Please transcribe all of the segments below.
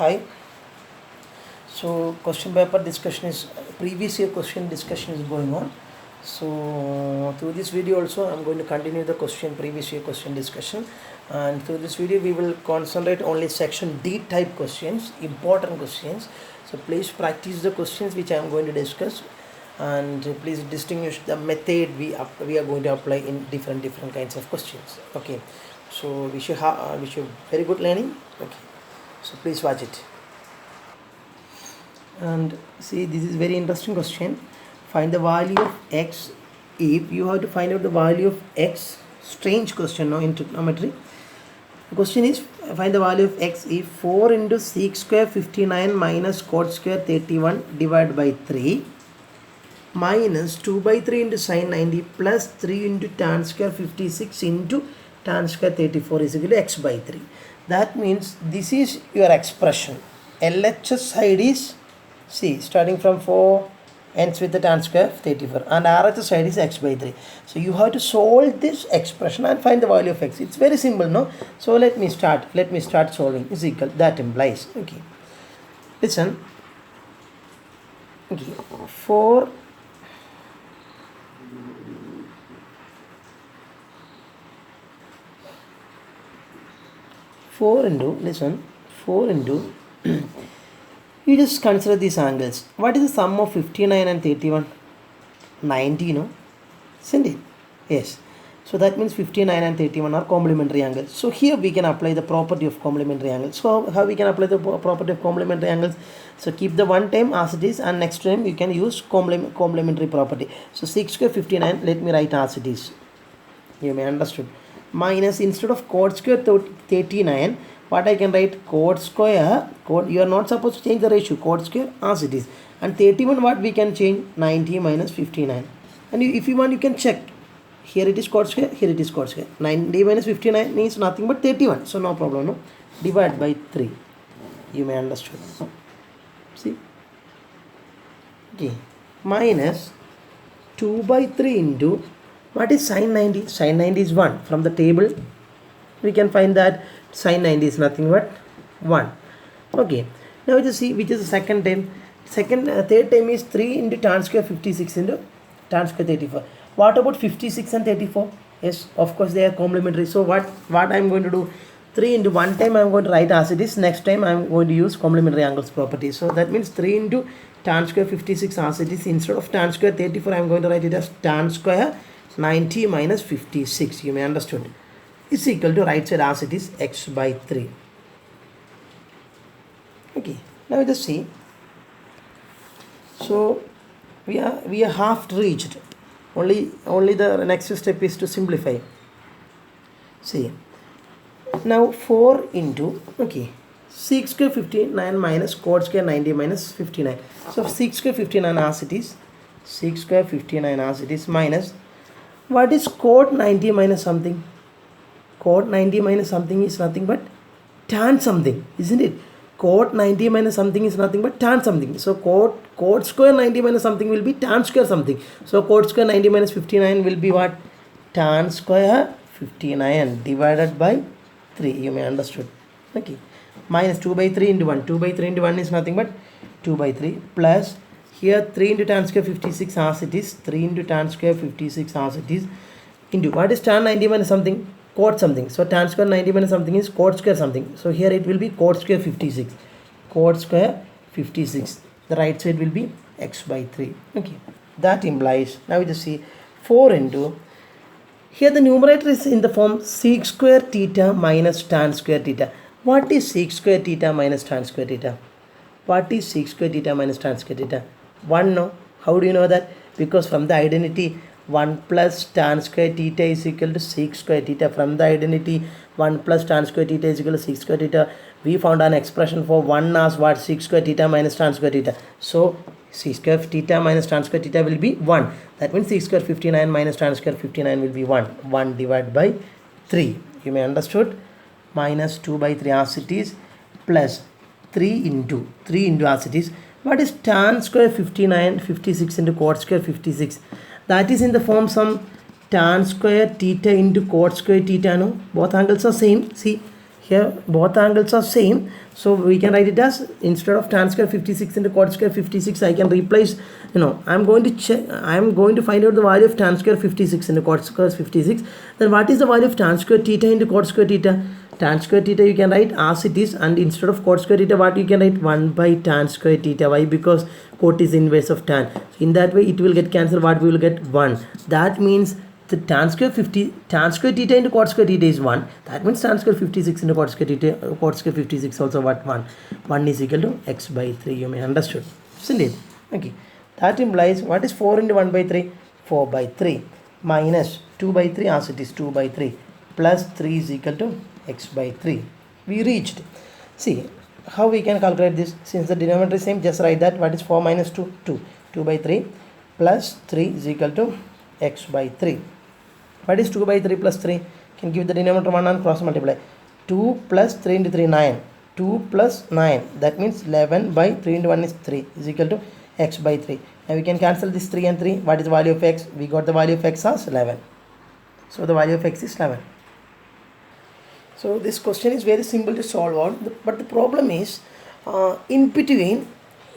Hi. So question paper discussion is previous year question discussion is going on. So through this video also I'm going to continue the previous year question discussion, and through this video we will concentrate only section D type questions, important questions. So please practice the questions which I am going to discuss, and please distinguish the method we are going to apply in different kinds of questions. Okay. So wish you very good learning. Okay. So please watch it. And see, this is very interesting question. Find the value of x if you have to find out the value of x. Strange question, no, in trigonometry. The question is find the value of x if 4 into sec square 59 minus cot square 31 divided by 3 minus 2 by 3 into sin 90 plus 3 into tan square 56 into tan square 34 is equal to x by 3. That means this is your expression. LHS side is, see, starting from 4 ends with the tan square 34, and RHS side is x by 3. So you have to solve this expression and find the value of x. It's very simple, no? So let me start solving. Is equal, that implies, okay, listen, okay, 4 into you just consider these angles. What is the sum of 59 and 31? 90, no? Isn't it? Yes. So that means 59 and 31 are complementary angles. So here we can apply the property of complementary angles. So how we can apply the property of complementary angles? So keep the one time as it is, and next time you can use complementary property. So sec square 59, let me write as it is. You may understood. Minus, instead of cot square 39, what I can write? Cot square, you are not supposed to change the ratio, cot square as it is. And 31, what we can change? 90 minus 59. And if you want, you can check. Here it is cot square, here it is cot square. 90 minus 59 means nothing but 31. So no problem, no? Divide by 3. You may understood. See? Okay. Minus 2 by 3 into, what is sin 90? Sin 90 is 1. From the table, we can find that sin 90 is nothing but 1. Okay. Now just see which is the second time. Third time is 3 into tan square 56 into tan square 34. What about 56 and 34? Yes, of course they are complementary. So what I am going to do? 3 into one time I am going to write as it is. Next time I am going to use complementary angles property. So that means 3 into tan square 56 as it is. Instead of tan square 34, I am going to write it as tan square 90 minus 56. You may understood. Is equal to right side as it is, x by 3. Okay, now just see. So we are half reached. Only the next step is to simplify. See, now 4 into, okay, sec square 59 minus cot square 90 minus 59. So sec square 59 as it is, sec square 59 as it is, minus, what is cot 90 minus something? Cot 90 minus something is nothing but tan something, isn't it? Cot 90 minus something is nothing but tan something. So cot square 90 minus something will be tan square something. So cot square 90 minus 59 will be what? Tan square 59 divided by 3. You may understood. Okay. Minus 2 by 3 into 1. 2 by 3 into 1 is nothing but 2 by 3 plus here 3 into tan square 56 as it is. 3 into tan square 56 as it is into what is tan 90 minus something? Cot something. So tan square 90 minus something is cot square something. So here it will be cot square 56. Cot square 56. The right side will be x by 3. Okay. That implies, now we just see 4 into, here the numerator is in the form sec square theta minus tan square theta. What is sec square theta minus tan square theta? What is sec square theta minus tan square theta? 1, no? How do you know that? Because from the identity 1 plus tan square theta is equal to sec square theta. From the identity 1 plus tan square theta is equal to sec square theta, we found an expression for 1 as what? Sec square theta minus tan square theta. So sec square theta minus tan square theta will be 1. That means sec square 59 minus tan square 59 will be 1. 1 divided by 3. You may understood. Minus 2 by 3 as it is plus 3 into as it is. What is tan square 59 56 into cot square 56? That is in the form some tan square theta into cot square theta, no? Both angles are same. See, here both angles are same, so we can write it as, instead of tan square 56 into cot square 56, I can replace, I'm going to check, I'm going to find out the value of tan square 56 into cot square 56. Then what is the value of tan square theta into cot square theta? Tan square theta you can write as it is, and instead of cot square theta, what you can write? 1 by tan square theta. Why? Because cot is inverse of tan. So in that way it will get cancelled. What we will get? 1. That means the tan square theta into cot square theta is 1. That means tan square 56 into cot square 56 also what? 1. 1 is equal to x by 3. You may understood, isn't it? Okay. That implies, what is 4 into 1 by 3? 4 by 3 minus 2 by 3 as it is 2 by 3 plus 3 is equal to x by 3. We reached. See how we can calculate this. Since the denominator is same, just write that. What is 4 minus 2? 2. 2 by 3 plus 3 is equal to x by 3. What is 2 by 3 plus 3? Can give the denominator 1 and cross multiply. 2 plus 3 into 3, 9. 2 plus 9. That means 11 by 3 into 1 is 3 is equal to x by 3. Now we can cancel this 3 and 3. What is the value of x? We got the value of x as 11. So the value of x is 11. So this question is very simple to solve out, but the problem is in between,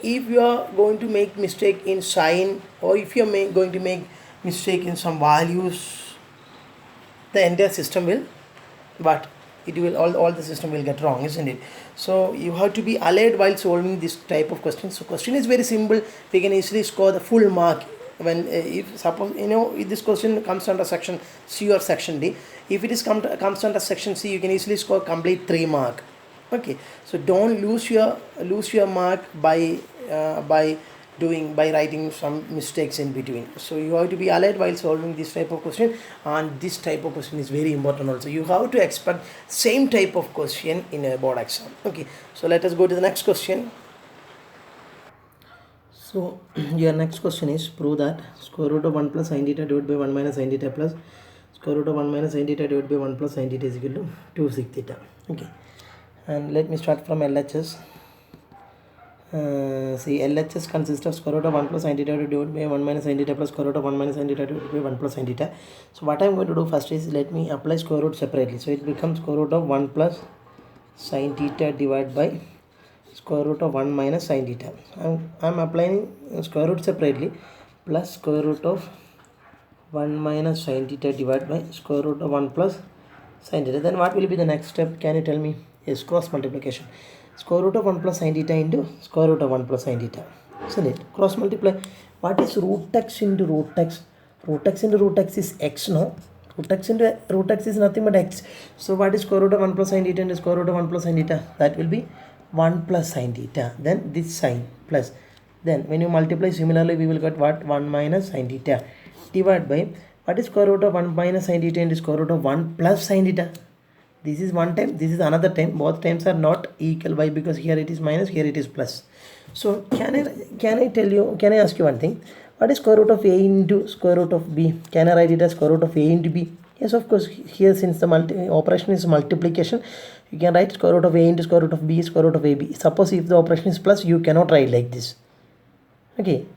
if you are going to make mistake in sign, or if you are going to make mistake in some values, the entire system will, but it will all the system will get wrong, isn't it? So you have to be alert while solving this type of questions. So question is very simple. We can easily score the full mark when if suppose if this question comes under section C or section D. If it is comes under section C, you can easily score complete 3 mark. Okay, so don't lose your mark by writing some mistakes in between. So you have to be alert while solving this type of question, and this type of question is very important also. You have to expect same type of question in a board exam. Okay, so let us go to the next question. So your next question is, prove that square root of 1 plus sin theta divided by 1 minus sin theta plus square root of 1 minus sin theta divided by 1 plus sin theta is equal to 2 sec theta. Okay, and let me start from LHS. See, LHS consists of square root of 1 plus sin theta divided by 1 minus sin theta plus square root of 1 minus sin theta divided by 1 plus sin theta. So what I am going to do first is, let me apply square root separately. So it becomes square root of 1 plus sin theta divided by square root of 1 minus sin theta. I am applying square root separately, plus square root of 1 minus sin theta divided by square root of 1 plus sin theta. Then what will be the next step? Can you tell me? Yes, cross multiplication. Square root of 1 plus sin theta into square root of 1 plus sin theta. Isn't it? Cross multiply. What is root x into root x? Root x into root x is x, no? Root x into root x is nothing but x. So what is square root of 1 plus sin theta into square root of 1 plus sin theta? That will be 1 plus sin theta. Then this sign plus. Then when you multiply, similarly we will get what? 1 minus sin theta divided by what is square root of 1 minus sin theta into square root of 1 plus sin theta. This is one time, this is another time. Both times are not equal. Why? Because here it is minus, here it is plus. So can I ask you one thing? What is square root of a into square root of b? Can I write it as square root of a into b? Yes, of course. Here, since the operation is multiplication, you can write square root of a into square root of b, square root of ab. Suppose if the operation is plus, you cannot write like this. Okay.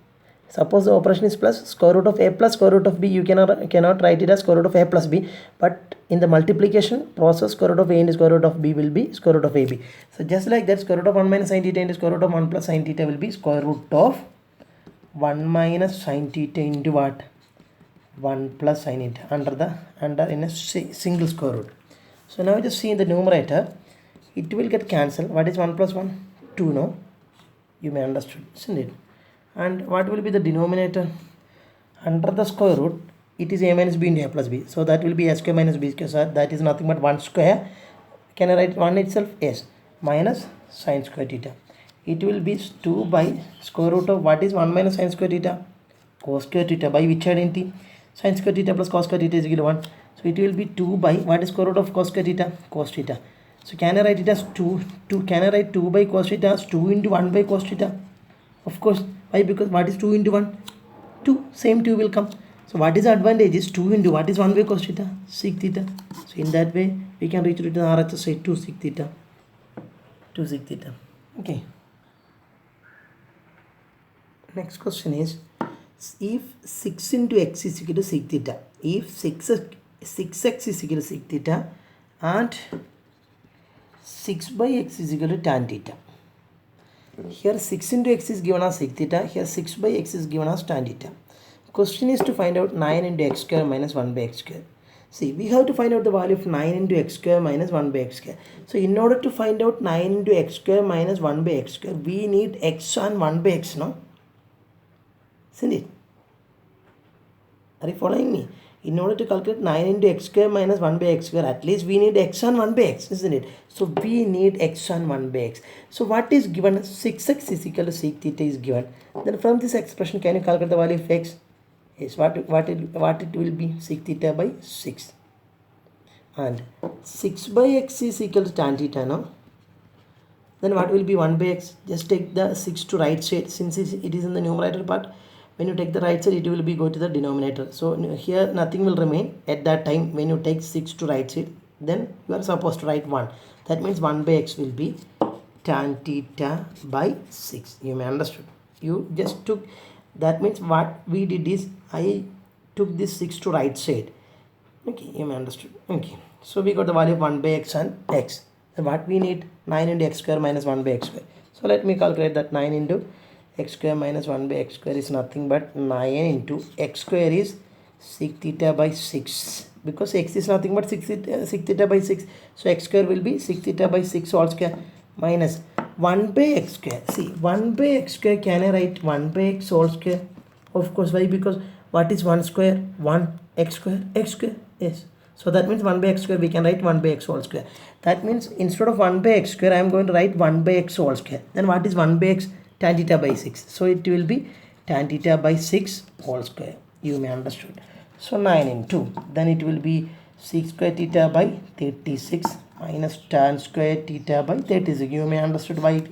Suppose the operation is plus, square root of a plus square root of b, you cannot write it as square root of a plus b. But in the multiplication process, square root of a into square root of b will be square root of ab. So just like that, square root of 1 minus sin theta into square root of 1 plus sin theta will be square root of 1 minus sin theta into what? 1 plus sin theta under in a single square root. So now just see in the numerator, it will get cancelled. What is 1 plus 1? 2, no? You may understand, isn't it? And what will be the denominator? Under the square root, it is a minus b into a plus b. So that will be a square minus b square. So that is nothing but 1 square. Can I write 1 itself? Yes. Minus sin square theta. It will be 2 by square root of what is 1 minus sin square theta? Cos square theta. By which identity? Sin square theta plus cos square theta is equal to 1. So it will be 2 by what is square root of cos square theta? Cos theta. So can I write it as 2? Can I write 2 by cos theta as 2 into 1 by cos theta? Of course. Why? Because what is 2 into 1? 2. Same 2 will come. So what is the advantage? Is 2 into what is 1 by cos theta? Sec theta. So in that way, we can reach to the RHS side 2 sec theta. 2 sec theta. Okay. Next question is, if 6 into x is equal to sec theta, if 6x is equal to sec theta and 6 by x is equal to tan theta. Here 6 into x is given as sec theta. Here 6 by x is given as tan theta. Question is to find out 9 into x square minus 1 by x square. See, we have to find out the value of 9 into x square minus 1 by x square. So in order to find out 9 into x square minus 1 by x square, we need x and 1 by x, no? Isn't it? Are you following me? In order to calculate 9 into x square minus 1 by x square, at least we need x and 1 by x, isn't it? So we need x and 1 by x. So what is given? 6x is equal to sec theta is given. Then from this expression, can you calculate the value of x? Yes, what it will be? Sec theta by 6. And 6 by x is equal to tan theta, no? Then what will be 1 by x? Just take the 6 to right side, since it is in the numerator part. When you take the right side, it will be go to the denominator. So here nothing will remain at that time. When you take 6 to right side, then you are supposed to write 1. That means 1 by x will be tan theta by 6. You may understood. You just took, that means what we did is I took this 6 to right side. Okay, you may understood. Okay, so we got the value of 1 by x and x. So what we need? 9 into x square minus 1 by x square. So let me calculate that. 9 into x square minus 1 by x square is nothing but 9 into x square is sec theta by 6, because x is nothing but sec theta by 6. So x square will be sec theta by 6 all square minus 1 by x square. See, 1 by x square, can I write 1 by x all square? Of course. Why? Because what is 1 square? 1 x square, x square. Yes. So that means 1 by x square, we can write 1 by x whole square. That means instead of 1 by x square, I am going to write 1 by x whole square. Then what is 1 by x? Tan theta by 6. So it will be tan theta by 6 whole square. You may understood. So 9 into, then it will be 6 square theta by 36 minus tan square theta by 36. You may understood why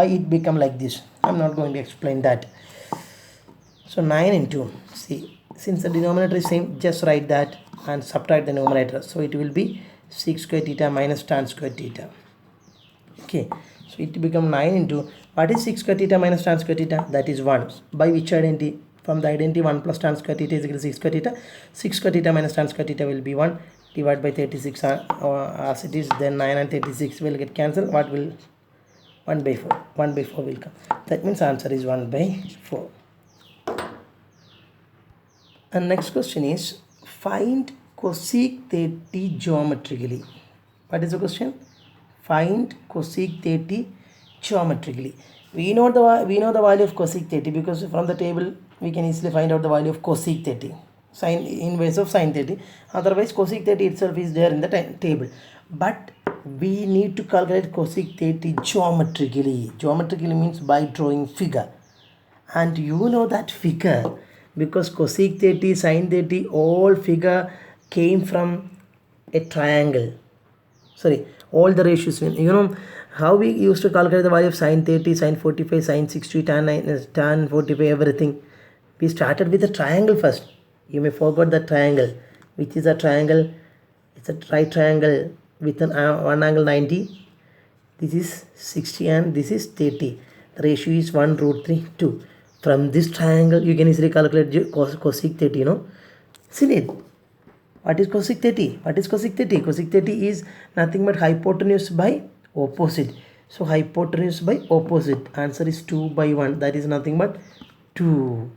it become like this. I'm not going to explain that. So 9 into, see, since the denominator is same, just write that and subtract the numerator. So it will be 6 square theta minus tan square theta. Okay, so it become 9 into, what is 6 square theta minus tan square theta? That is 1. By which identity? From the identity 1 plus tan square theta is equal to 6 square theta. 6 square theta minus tan square theta will be 1. Divided by 36 as it is. Then 9 and 36 will get cancelled. What will? 1 by 4. 1 by 4 will come. That means answer is 1 by 4. And next question is, find cosec theta geometrically. What is the question? Find cosec theta geometrically. We know the value of cosec theta, because from the table we can easily find out the value of cosec theta, sine inverse of sine theta. Otherwise cosec theta itself is there in the table, but we need to calculate cosec theta geometrically. Geometrically means by drawing figure, and you know that figure, because cosec theta, sine theta, all figure came from a triangle. Sorry, all the ratios. You know how we used to calculate the value of sine 30, sine 45, sine 60, tan 9, tan 45, everything. We started with a triangle first. You may forget the triangle, which is a triangle. It's a right triangle with an one angle 90. This is 60 and this is 30. The ratio is 1 root 3, 2. From this triangle, you can easily calculate cosec 30, you know. See it. What is cosec 30? What is cosec 30? Cosec 30 is nothing but hypotenuse by opposite. So hypotenuse by opposite. Answer is 2 by 1. That is nothing but 2.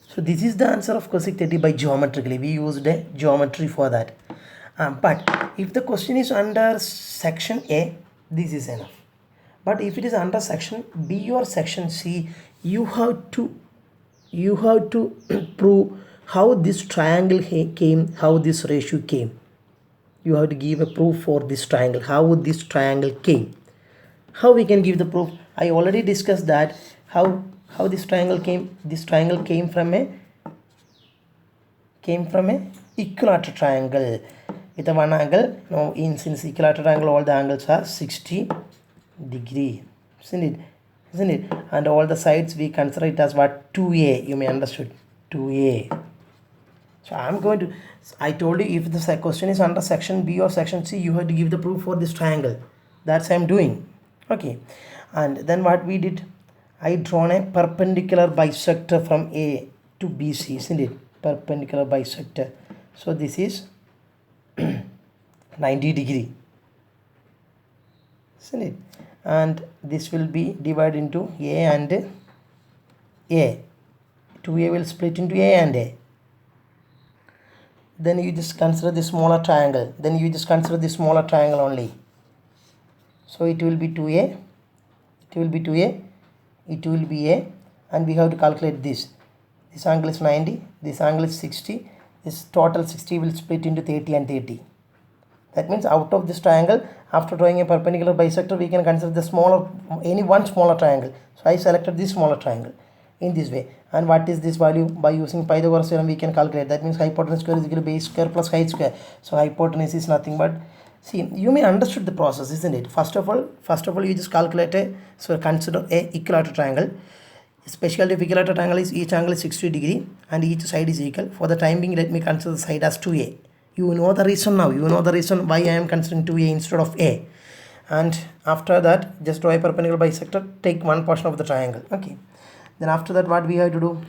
So this is the answer of cosec 30 by geometrically. We used a geometry for that. But if the question is under section A, this is enough. But if it is under section B or section C, you have to prove how this triangle came, how this ratio came. You have to give a proof for this triangle, how this triangle came. How we can give the proof? I already discussed that. How this triangle came? This triangle came from a equilateral triangle with a one angle. Now since equilateral triangle, all the angles are 60 degree, isn't it? And all the sides we consider it as what? 2a. You may understood 2a. So I told you, if the question is under section B or section C, you have to give the proof for this triangle. That's I am doing. Okay. And then what we did, I drawn a perpendicular bisector from A to BC, isn't it? Perpendicular bisector. So this is 90 degree. isn't it? And this will be divided into a and a. 2a will split into a and a. Then you just consider the smaller triangle. Only. So it will be 2a, it will be 2a, it will be a, and we have to calculate this. This angle is 90, this angle is 60, this total 60 will split into 30 and 30. That means out of this triangle, after drawing a perpendicular bisector, we can consider the any one smaller triangle. So I selected this smaller triangle in this way. And what is this value? By using Pythagoras theorem, we can calculate. That means hypotenuse square is equal to base square plus height square. So hypotenuse is nothing but, see, you may understood the process, isn't it? First of all, you just calculate consider a equilateral triangle. Specialty of equilateral triangle is each angle is 60 degree and each side is equal. For the time being, let me consider the side as 2a. You know the reason now. You know the reason why I am considering 2a instead of a. And after that, just draw a perpendicular bisector. Take one portion of the triangle. Okay. Then after that, what we have to do?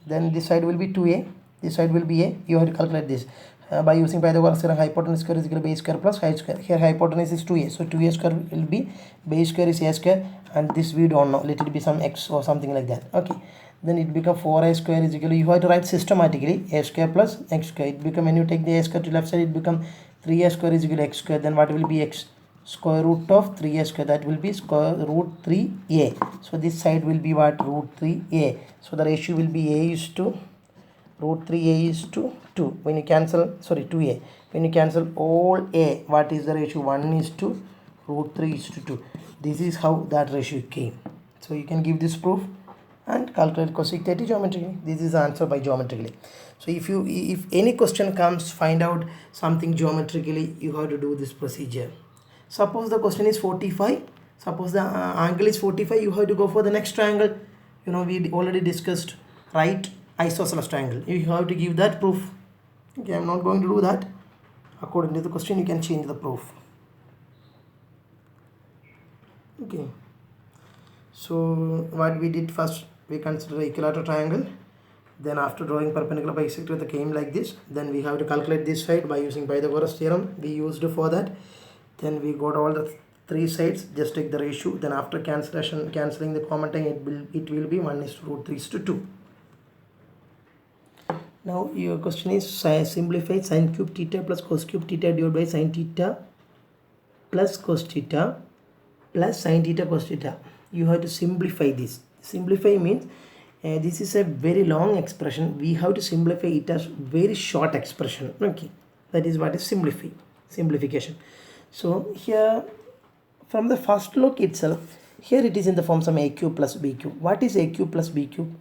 Then this side will be 2a. This side will be a. You have to calculate this. By using Pythagoras theorem, hypotenuse square is equal to base square plus height square. Here hypotenuse is 2a. So 2a square will be base square is a square. And this we don't know. Let it be some x or something like that. Okay. Then it becomes 4a square is equal to, you have to write systematically, a square plus x square. It become, when you take the a square to left side, it become 3a square is equal to x square. Then what will be x? Square root of 3a square. That will be square root 3a. So this side will be what? Root 3a. So the ratio will be a is to root 3a is to 2. When you cancel, 2a. When you cancel all a, what is the ratio? 1 is to root 3 is to 2. This is how that ratio came. So you can give this proof and calculate cosec theta geometrically. This is the answer by geometrically. So if any question comes, find out something geometrically, you have to do this procedure. Suppose the question is 45. Suppose the angle is 45. You have to go for the next triangle. You know, we already discussed right isosceles triangle. You have to give that proof. Okay, I am not going to do that. According to the question, you can change the proof. Okay. So what we did first, we consider equilateral triangle. Then after drawing perpendicular bisector, they came like this. Then we have to calculate this side by using Pythagoras theorem. We used for that. Then we got all the three sides. Just take the ratio. Then after cancelling the common term, it will be 1 is to root 3 is to 2. Now your question is simplify sin cube theta plus cos cube theta divided by sin theta plus cos theta plus sin theta cos theta. You have to simplify this. Simplify means this is a very long expression. We have to simplify it as very short expression. Okay, that is what is simplification. So here, from the first look itself, here it is in the forms of a cube plus b cube. What is a cube plus b cube?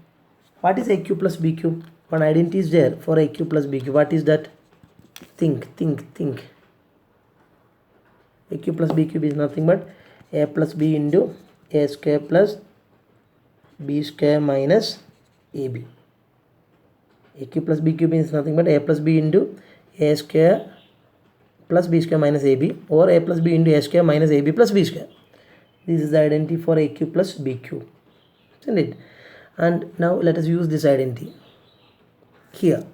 What is a cube plus b cube? One identity is there for a cube plus b cube. What is that? Think. A cube plus b cube is nothing but a plus b into a square plus b square minus ab. A cube plus b cube is nothing but a plus b into a square plus b square minus ab, or a plus b into a square minus ab plus b square. This is the identity for a cube plus b cube, isn't it? And now let us use this identity. Here,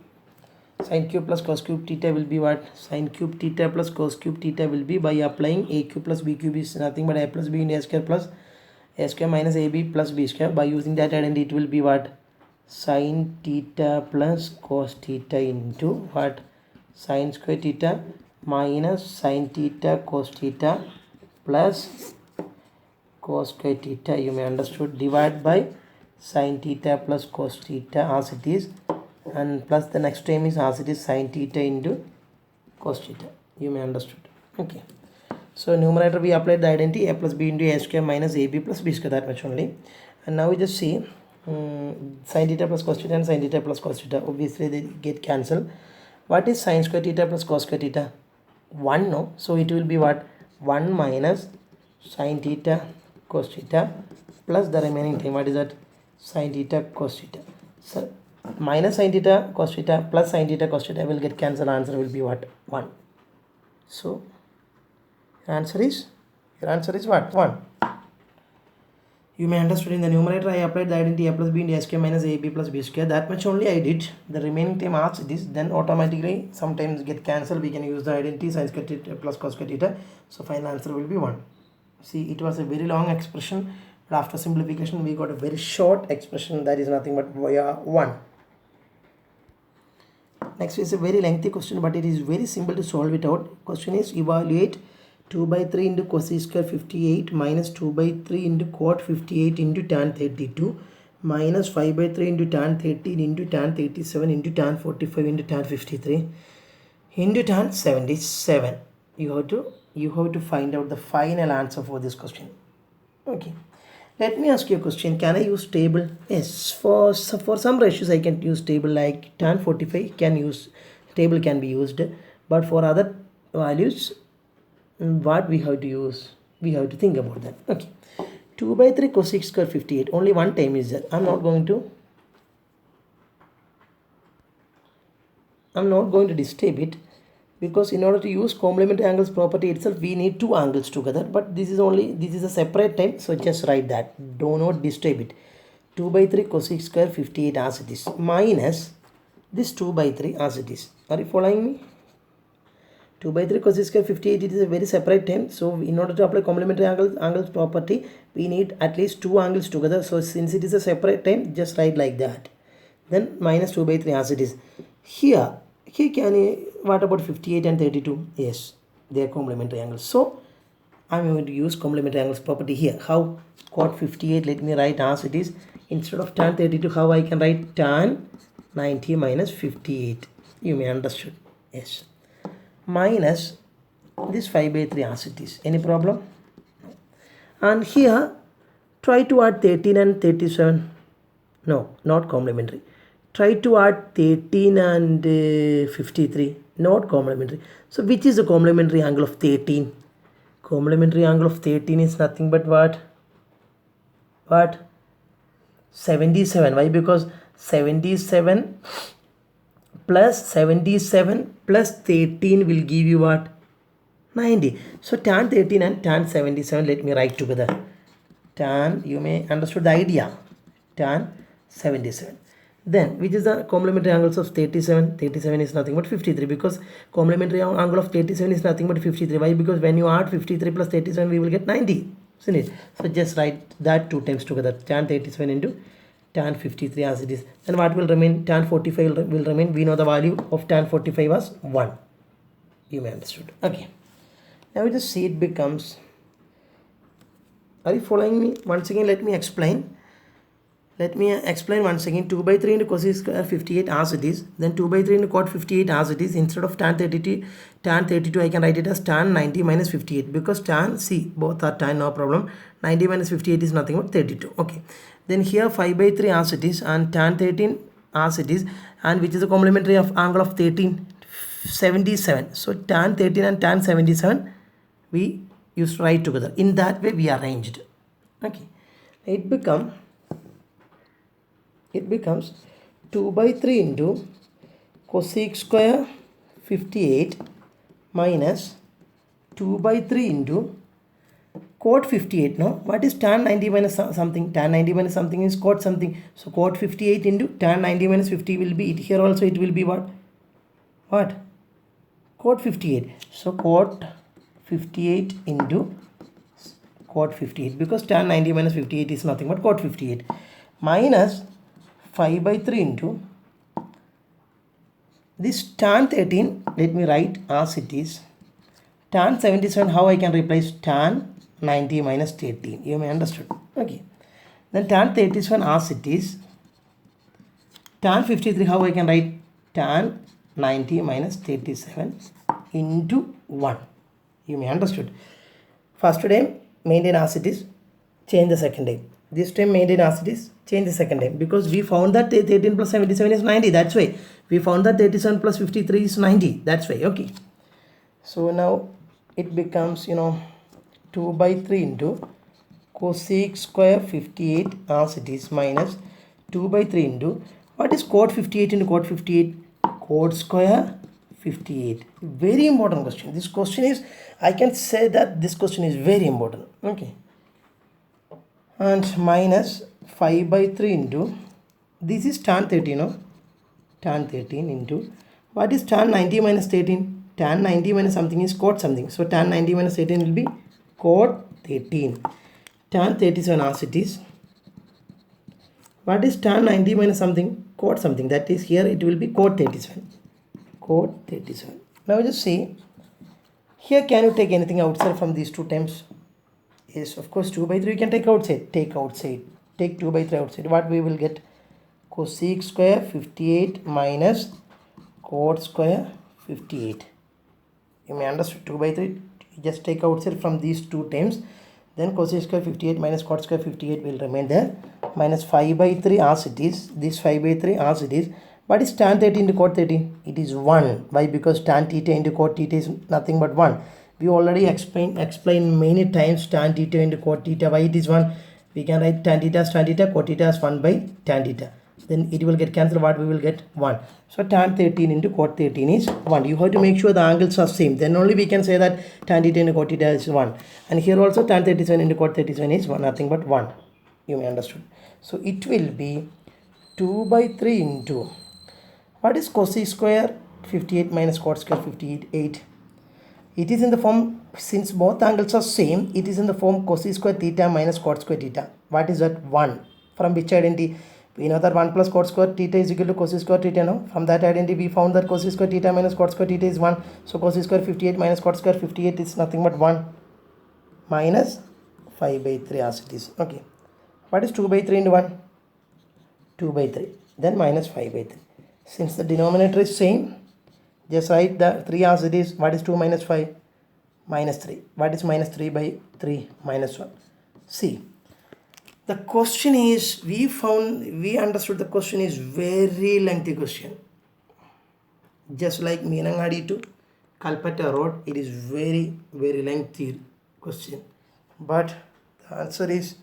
sin cube plus cos cube theta will be what? Sin cube theta plus cos cube theta will be, by applying a cube plus b cube is nothing but a plus b into a square plus a square minus ab plus b square. By using that identity, it will be what? Sin theta plus cos theta into what? Sin square theta minus sin theta cos theta plus cos square theta, you may understood, divided by sin theta plus cos theta as it is, and plus the next term is as it is sin theta into cos theta, you may understood. Okay, so numerator we applied the identity a plus b into a square minus ab plus b square, that much only. And now we just see sin theta plus cos theta and sin theta plus cos theta, obviously they get cancelled. What is sin square theta plus cos square theta? 1, no? So it will be what? 1 minus sin theta cos theta plus the remaining thing. What is that? Sin theta cos theta. So minus sin theta cos theta plus sin theta cos theta will get cancelled. Answer will be what? 1. So your answer is what? 1. You may understand in the numerator I applied the identity a plus b into a square minus ab plus b square. That much only I did. The remaining term as it is, then automatically sometimes get cancelled. We can use the identity sin square theta plus cos square theta. So final answer will be 1. See, it was a very long expression, but after simplification we got a very short expression, that is nothing but 1. Next is a very lengthy question, but it is very simple to solve it out. Question is, evaluate 2 by 3 into cosec square 58 minus 2 by 3 into cot 58 into tan 32 minus 5 by 3 into tan 13 into tan 37 into tan 45 into tan 53 into tan 77. You have to find out the final answer for this question. Okay, let me ask you a question. Can I use table? Yes, for some ratios I can use table, like tan 45 table can be used, but for other values, what we have to use, we have to think about that. Okay, 2 by 3 cosec square 58, only one time is there. I'm not going to disturb it, because in order to use complementary angles property itself we need two angles together, but this is a separate time, so just write that, do not disturb it. 2 by 3 cosec square 58 as it is, minus this 2 by 3 as it is. Are you following me? 2 by 3 cosec square 58, it is a very separate time, so in order to apply complementary angles property we need at least two angles together, so since it is a separate time, just write like that. Then minus 2 by 3 as it is. Here what about 58 and 32? Yes, they are complementary angles, so I'm going to use complementary angles property here. How? Cot 58, let me write as it is. Instead of tan 32, how I can write tan 90 minus 58? You may understood. Yes, minus this 5 by 3 as it is. Any problem? No. And here try to add 13 and 37. No, not complementary. Try to add 13 and 53, not complementary. So which is the complementary angle of 13? Complementary angle of 13 is nothing but what? 77. Why? Because 77 plus 13 will give you what? 90. So tan 13 and tan 77, let me write together. Tan, you may understood the idea, tan 77. Then which is the complementary angles of 37? 37 is nothing but 53, because complementary angle of 37 is nothing but 53. Why? Because when you add 53 plus 37 we will get 90, isn't it? So just write that two times together, tan 37 into tan 53 as it is. Then what will remain? Tan 45 will remain. We know the value of tan 45 was 1. You may understood. Okay, now the seed becomes, are you following me? Once again let me explain. Once again. 2 by 3 into cosec square 58 as it is. Then 2 by 3 into cot 58 as it is. Instead of tan 32 I can write it as tan 90 minus 58, because tan, see, both are tan, no problem. 90 minus 58 is nothing but 32. Okay, then here 5 by 3 as it is, and tan 13 as it is, and which is the complementary of angle of 13? 77. So tan 13 and tan 77 we used to write together. In that way we arranged. Okay, it becomes 2 by 3 into cosec square 58 minus 2 by 3 into cot 58. No, what is tan 90 minus something? Tan 90 minus something is cot something. So cot 58 into tan 90 minus 50 will be it. Here also it will be what? Cot 58. So cot 58 into cot 58, because tan 90 minus 58 is nothing but cot 58, minus 5 by 3 into this tan 13, let me write as it is. Tan 77, how I can replace? Tan 90 minus 13. You may understood. Okay, then tan 37 as it is. Tan 53, how I can write? Tan 90 minus 37 into 1. You may understood. First time maintain as it is, change the second time. This time maintain as it is, change the second time, because we found that 13 plus 77 is 90. That's why we found that 37 plus 53 is 90. That's why. Okay, so now it becomes 2 by 3 into cosec square 58 as it is, minus 2 by 3 into what is cot 58 into cot 58? Cot square 58. Very important question. This question is, I can say that this question is very important. Okay, and minus 5 by 3 into, this is tan 13, no? Tan 13 into, what is tan 90 minus 13? Tan 90 minus something is cot something. So tan 90 minus 13 will be cot 13. Tan 37 as it is. What is tan 90 minus something? Cot something. That is, here it will be cot 37. Cot 37. Now just see. Here can you take anything outside from these two terms? Yes, of course 2 by 3 you can take outside. Take outside. Take 2 by 3 outside. What we will get? Cosec square 58 minus cot square 58. You may understand 2 by 3. You just take outside from these two terms. Then cosec square 58 minus cot square 58 will remain there. Minus 5 by 3 as it is. This 5 by 3 as it is. What is tan 13 into cot 13? It is 1. Why? Because tan theta into cot theta is nothing but 1. We already explained many times tan theta into cot theta. Why it is 1? We can write tan theta as tan theta, cot theta as 1 by tan theta. Then it will get cancelled. What we will get? 1. So tan 13 into cot 13 is 1. You have to make sure the angles are same. Then only we can say that tan theta into cot theta is 1. And here also tan 37 into cot 37 is 1, nothing but 1. You may understood. So it will be 2 by 3 into, what is cosec square 58 minus cot square 58? It is in the form, since both angles are same, it is in the form cosec square theta minus cot square theta. What is that? 1. From which identity? We know that 1 plus cot square theta is equal to cosec square theta. No? From that identity we found that cosec square theta minus cot square theta is 1. So cosec square 58 minus cot square 58 is nothing but 1 minus 5 by 3 as it is. Okay. What is 2 by 3 into 1? 2 by 3. Then minus 5 by 3. Since the denominator is same, just write the 3 as it is. What is 2 minus 5? Minus 3. What is minus 3 by 3? Minus 1. See, the question is, we understood the question is very lengthy question. Just like Meenangadi to Kalpata Road, it is very lengthy question. But the answer is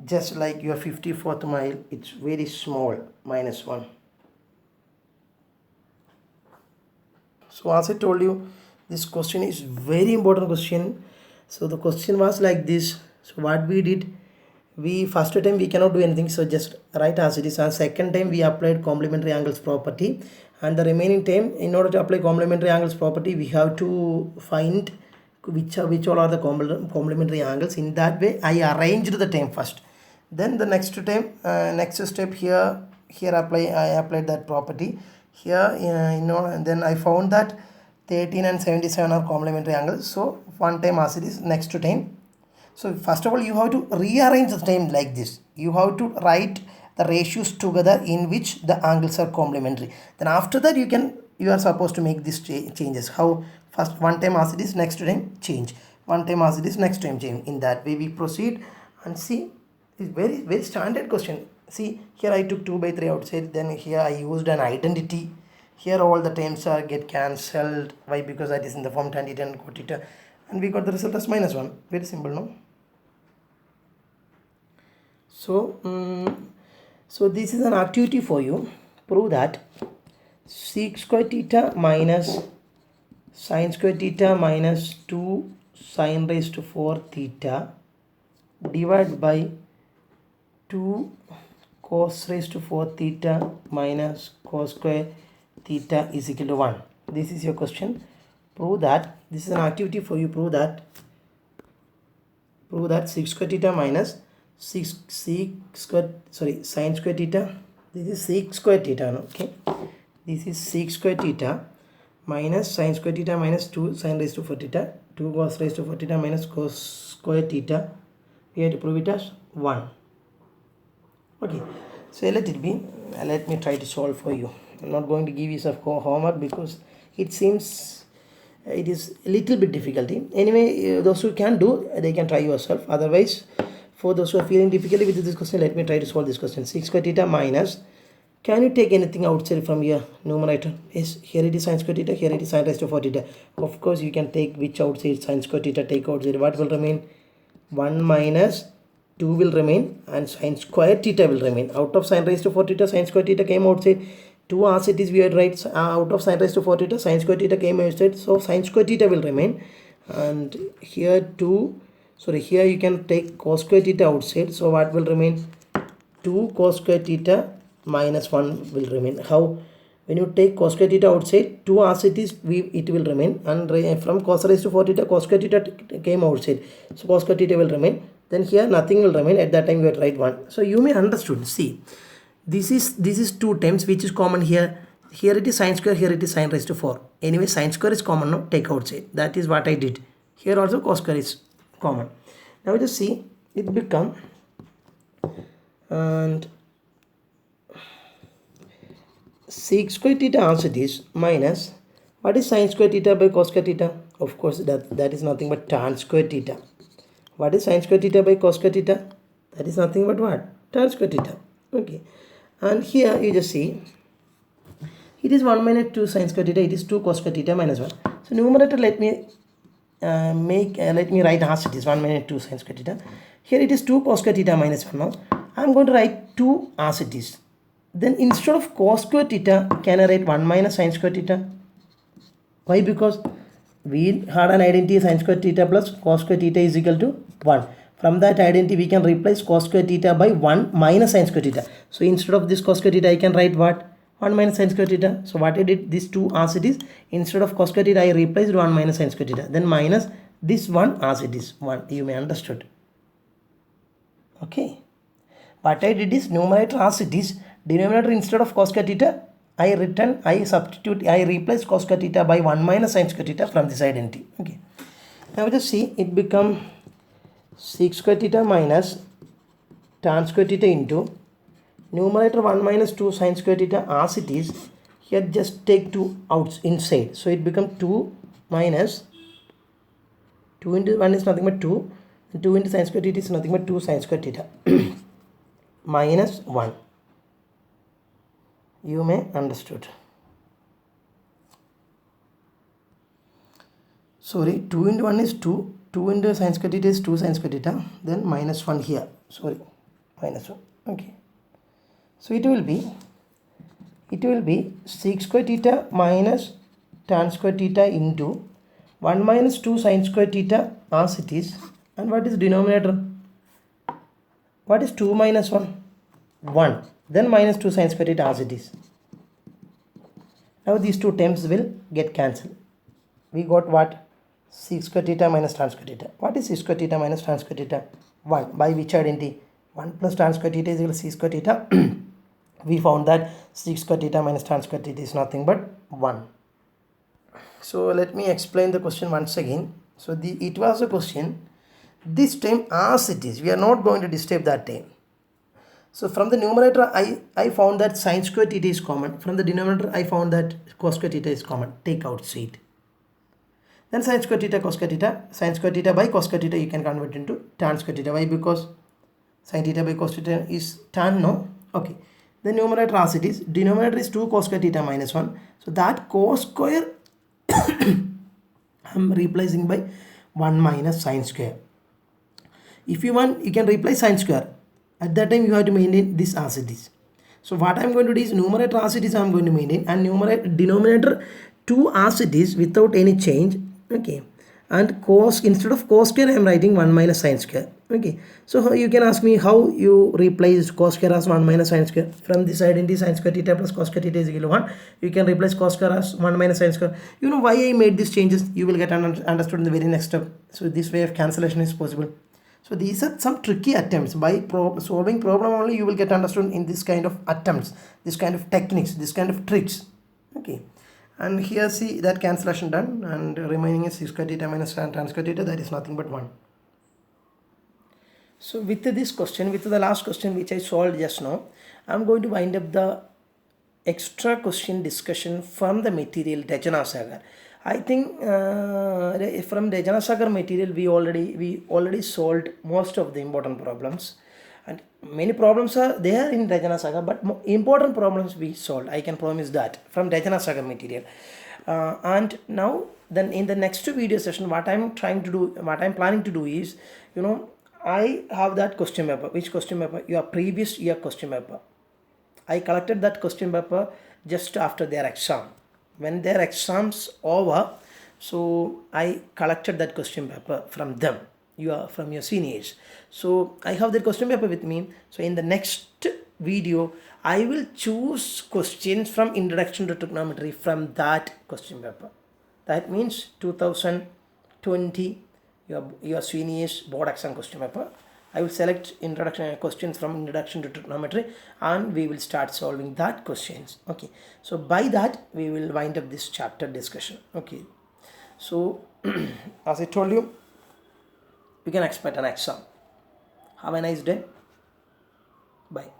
just like your 54th mile, it's very small, minus 1. So as I told you, this question is very important question. So the question was like this. So what we did, we first time we cannot do anything, so just write as it is. And second time we applied complementary angles property, and the remaining time, in order to apply complementary angles property, we have to find which all are the complementary angles. In that way I arranged the time first. Then the next time, next step, here I applied that property here, and then I found that 13 and 77 are complementary angles. So one time as it is, next time. So first of all you have to rearrange the time like this. You have to write the ratios together in which the angles are complementary. Then after that you are supposed to make these changes. How? First one time as it is, next time change. One time as it is, next time change. In that way we proceed. And see, it's very standard question. See, here I took 2 by 3 outside, then here I used an identity. Here all the terms are get cancelled. Why? Because that is in the form tan theta and cot theta, and we got the result as minus 1. Very simple, no? So this is an activity for you. Prove that sec square theta minus sin square theta minus 2 sin raised to 4 theta divided by 2 cos raised to 4 theta minus cos square theta is equal to 1. This is your question. Prove that. This is an activity for you. Prove that sec square theta minus sin square theta. This is sec square theta. No? Okay. This is sec square theta minus sin square theta minus 2 sin raised to 4 theta. 2 cos raised to 4 theta minus cos square theta. We have to prove it as 1. Okay, so let it be. Let me try to solve for you. I'm not going to give you some homework because it seems it is a little bit difficulty. Anyway, those who can do, they can try yourself. Otherwise, for those who are feeling difficulty with this question, let me try to solve this question. Sec square theta minus, can you take anything outside from your numerator? Yes, here it is sin square theta, here it is sin raised to 4 theta. Of course, you can take which outside, sin square theta, take outside. What will remain? 1 minus 2 will remain, and sin square theta will remain. Out of sin raised to 4 theta, sin square theta came outside. 2 as it is, we had write out of sin raised to 4 theta, sin square theta came outside. So sin square theta will remain. And here 2, sorry, here you can take cos square theta outside. So what will remain? 2 cos square theta minus 1 will remain. How? When you take cos square theta outside, 2 as it is, it will remain, and from cos raised to 4 theta, cos square theta came outside, so cos square theta will remain. Then here nothing will remain. At that time you have to write 1. So you may understood. See, this is 2 times which is common here. Here it is sin square, here it is sin raised to 4. Anyway, sin square is common now, take outside. That is what I did. Here also cos square is common. Now just see, it become, and sec square theta as it is minus, what is sin square theta by cos square theta? Of course that is nothing but tan square theta. What is sin square theta by cos square theta? That is nothing but what? Tan square theta. Okay. And here you just see, it is 1 minus 2 sin square theta, it is 2 cos square theta minus 1. So numerator, let me write as it is 1 minus 2 sin square theta. Here it is 2 cos square theta minus 1 now. I am going to write 2 as it is. Then instead of cos square theta, can I write 1 minus sin square theta? Why? Because we had an identity sin square theta plus cos square theta is equal to 1. From that identity we can replace cos square theta by 1 minus sin square theta. So instead of this cos square theta, I can write what? 1 minus sin square theta. So what I did, this 2 as it is, instead of cos square theta I replaced 1 minus sin square theta. Then minus this 1 as it is, 1. You may understood. Okay. What I did is, numerator as it is, denominator instead of cos square theta, I replace cos square theta by 1 minus sin square theta from this identity. Okay. Now just see, it become sec square theta minus tan square theta into numerator 1 minus 2 sin square theta as it is. Here just take 2 out inside. So it becomes 2 minus 2 into 1 is nothing but 2. 2 into sin square theta is nothing but 2 sin square theta minus 1. You may understood. Sorry, 2 into 1 is 2. 2 into sin square theta is 2 sin square theta. Then minus 1 here. Sorry, minus 1. Okay. So it will be sec square theta minus tan square theta into 1 minus 2 sin square theta as it is. And what is denominator? What is 2 minus 1? 1. Then minus 2 sin square theta as it is. Now these two terms will get cancelled. We got what? Sec square theta minus tan square theta. What is sec square theta minus tan square theta? 1. By which identity? 1 plus tan square theta is equal to sec square theta. We found that sec square theta minus tan square theta is nothing but 1. So let me explain the question once again. So it was a question. This time as it is. We are not going to disturb that time. So from the numerator, I found that sin square theta is common. From the denominator, I found that cos square theta is common. Take outside. Then sin square theta, cos square theta. Sin square theta by cos square theta you can convert into tan square theta. Why? Because sin theta by cos theta is tan, no? Okay. The numerator as it is. Denominator is 2 cos square theta minus 1. So that cos square I am replacing by 1 minus sin square. If you want, you can replace sin square. At that time you have to maintain this as it is. So what I am going to do is, numerator as it is I am going to maintain, and denominator 2 as it is without any change. Okay. And cos, instead of cos square I am writing 1 minus sin square. Okay. So you can ask me how you replace cos square as 1 minus sin square. From this identity sin square theta plus cos square theta is equal to 1. You can replace cos square as 1 minus sin square. You know why I made these changes? You will get understood in the very next step. So this way of cancellation is possible. So these are some tricky attempts. By solving problem only you will get understood in this kind of attempts, this kind of techniques, this kind of tricks. Okay. And here see that cancellation done, and remaining is sec square theta minus tan square theta, that is nothing but 1. So with this question, with the last question which I solved just now, I am going to wind up the extra question discussion from the material Rachana Sagar. I think from Rachana Sagar material we already solved most of the important problems, and many problems are there in Rachana Sagar, but important problems we solved. I can promise that from Rachana Sagar material. And now then in the next video session, what I'm planning to do is, I have that question paper. Which question paper? Your previous year question paper. I collected that question paper just after their exam. When their exams over, so I collected that question paper from them, from your seniors. So I have that question paper with me. So in the next video, I will choose questions from Introduction to Trigonometry from that question paper. That means 2020, your senior's board exam question paper. I will select introduction questions from Introduction to Trigonometry and we will start solving that questions. Okay, so by that we will wind up this chapter discussion. Okay, so as I told you, we can expect an exam. Have a nice day. Bye.